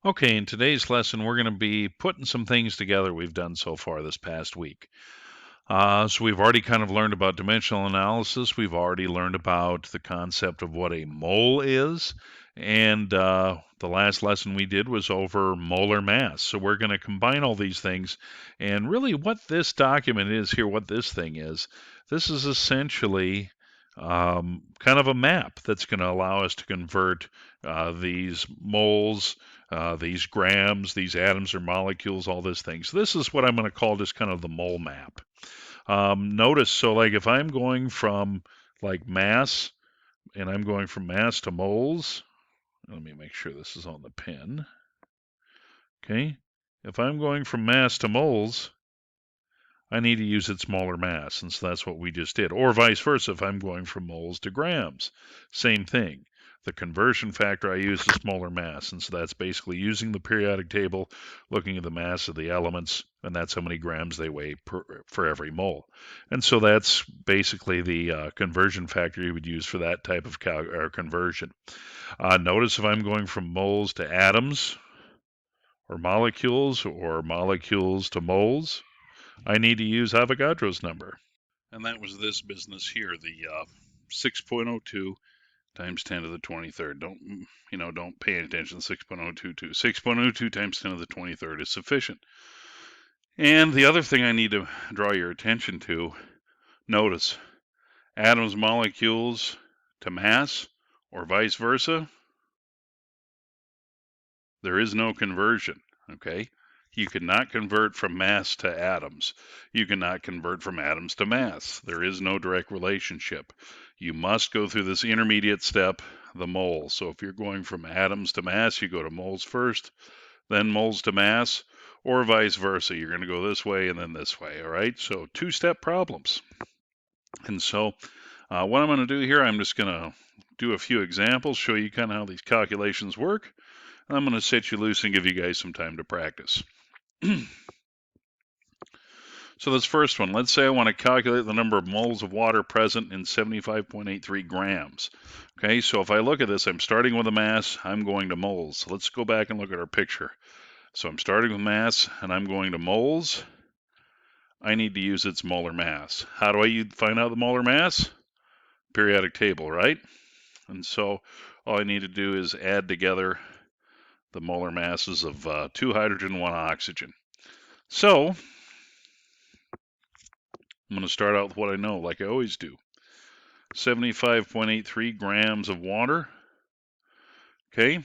Okay, in today's lesson, we're going to be putting some things together we've done so far this past week. So we've already kind of learned about dimensional analysis. We've already learned about the concept of what a mole is. And the last lesson we did was over molar mass. So we're going to combine all these things. And really, what this document is here, what this thing is, this is essentially kind of a map that's going to allow us to convert these moles, these grams, these atoms or molecules, all these things. So this is what I'm going to call just kind of the mole map. Notice, so like if I'm going from like mass and I'm going from mass to moles, let me make sure this is on the pen. Okay. If I'm going from mass to moles, I need to use its molar mass, and so that's what we just did. Or vice versa, if I'm going from moles to grams, same thing. The conversion factor I use is molar mass, and so that's basically using the periodic table, looking at the mass of the elements, and that's how many grams they weigh for every mole. And so that's basically the conversion factor you would use for that type of conversion. Notice if I'm going from moles to atoms, or molecules to moles, I need to use Avogadro's number. And that was this business here, the 6.02 times 10 to the 23rd. Don't pay attention. 6.022. 6.02 times 10 to the 23rd is sufficient. And the other thing I need to draw your attention to, notice atoms, molecules to mass, or vice versa, there is no conversion, okay? You cannot convert from mass to atoms. You cannot convert from atoms to mass. There is no direct relationship. You must go through this intermediate step, the mole. So if you're going from atoms to mass, you go to moles first, then moles to mass, or vice versa. You're going to go this way and then this way, all right? So two-step problems. And so what I'm going to do here, I'm just going to do a few examples, show you kind of how these calculations work. I'm going to set you loose and give you guys some time to practice. So this first one, let's say I want to calculate the number of moles of water present in 75.83 grams. Okay, so if I look at this, I'm starting with a mass, I'm going to moles. So let's go back and look at our picture. So I'm starting with mass and I'm going to moles. I need to use its molar mass. How do I find out the molar mass? Periodic table, right? And so all I need to do is add together the molar masses of 2 hydrogen, 1 oxygen. So I'm going to start out with what I know, like I always do. 75.83 grams of water. Okay.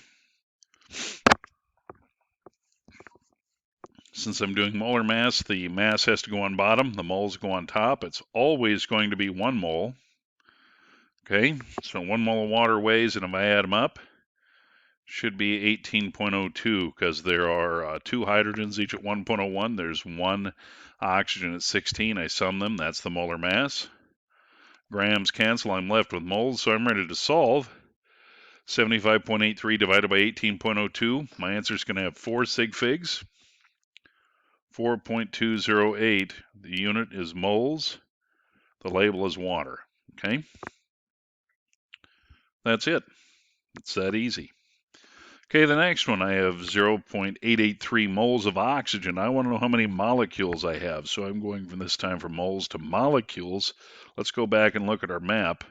Since I'm doing molar mass, the mass has to go on bottom, the moles go on top. It's always going to be 1 mole. Okay, so 1 mole of water weighs, and if I add them up, should be 18.02 because there are 2 hydrogens each at 1.01. There's 1 oxygen at 16. I sum them. That's the molar mass. Grams cancel. I'm left with moles, so I'm ready to solve. 75.83 divided by 18.02. My answer is going to have 4 sig figs. 4.208. The unit is moles. The label is water. Okay? That's it. It's that easy. Okay, the next one, I have 0.883 moles of oxygen. I want to know how many molecules I have. So I'm going from this time from moles to molecules. Let's go back and look at our map.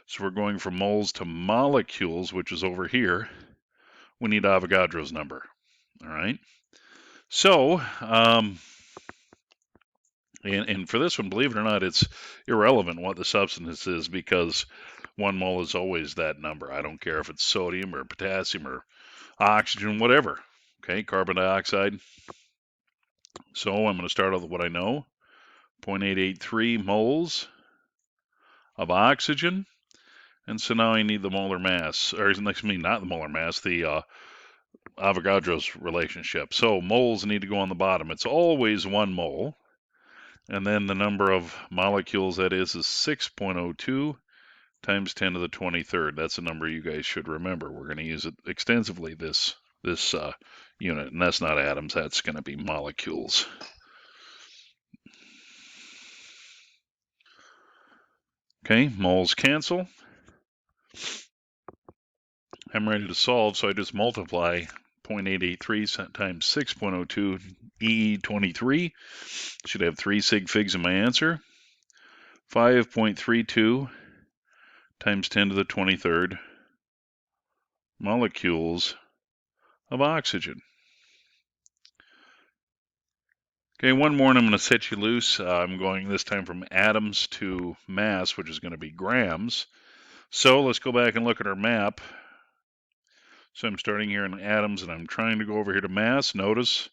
So we're going from moles to molecules, which is over here. We need Avogadro's number. All right. So, and for this one, believe it or not, it's irrelevant what the substance is because 1 mole is always that number. I don't care if it's sodium or potassium or oxygen, whatever. Okay, carbon dioxide. So I'm going to start off with what I know. 0.883 moles of oxygen. And so now I need the molar mass, or not the molar mass, the Avogadro's relationship. So moles need to go on the bottom. It's always 1 mole. And then the number of molecules that is 6.02 times 10 to the 23rd. That's a number you guys should remember. We're going to use it extensively, this unit. And that's not atoms, that's going to be molecules. Okay, moles cancel. I'm ready to solve, so I just multiply 0.883 times 6.02 EE23. Should have 3 sig figs in my answer. 5.32 times 10 to the 23rd molecules of oxygen. Okay, one more and I'm going to set you loose. I'm going this time from atoms to mass, which is going to be grams. So let's go back and look at our map. So I'm starting here in atoms and I'm trying to go over here to mass. Notice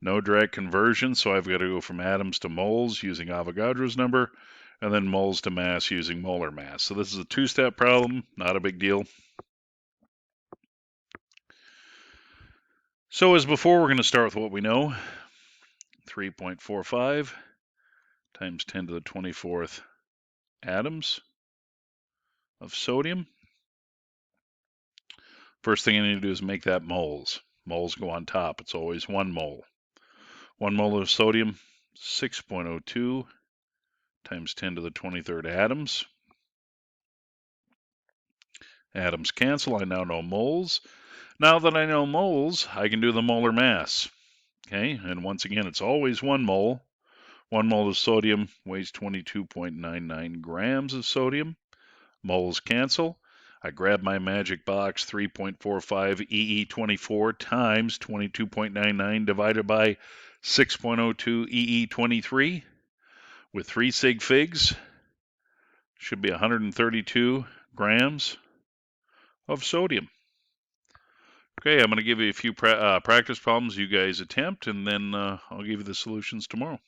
no direct conversion, so I've got to go from atoms to moles using Avogadro's number, and then moles to mass using molar mass. So this is a two-step problem, not a big deal. So as before, we're going to start with what we know. 3.45 times 10 to the 24th atoms of sodium. First thing I need to do is make that moles. Moles go on top. It's always 1 mole. 1 mole of sodium, 6.02 times 10 to the 23rd atoms. Atoms cancel. I now know moles. Now that I know moles, I can do the molar mass. Okay, and once again, it's always 1 mole. 1 mole of sodium weighs 22.99 grams of sodium. Moles cancel. I grab my magic box, 3.45 EE24 times 22.99 divided by 6.02 EE23 with 3 sig figs. Should be 132 grams of sodium. Okay, I'm going to give you a few practice problems you guys attempt, and then I'll give you the solutions tomorrow.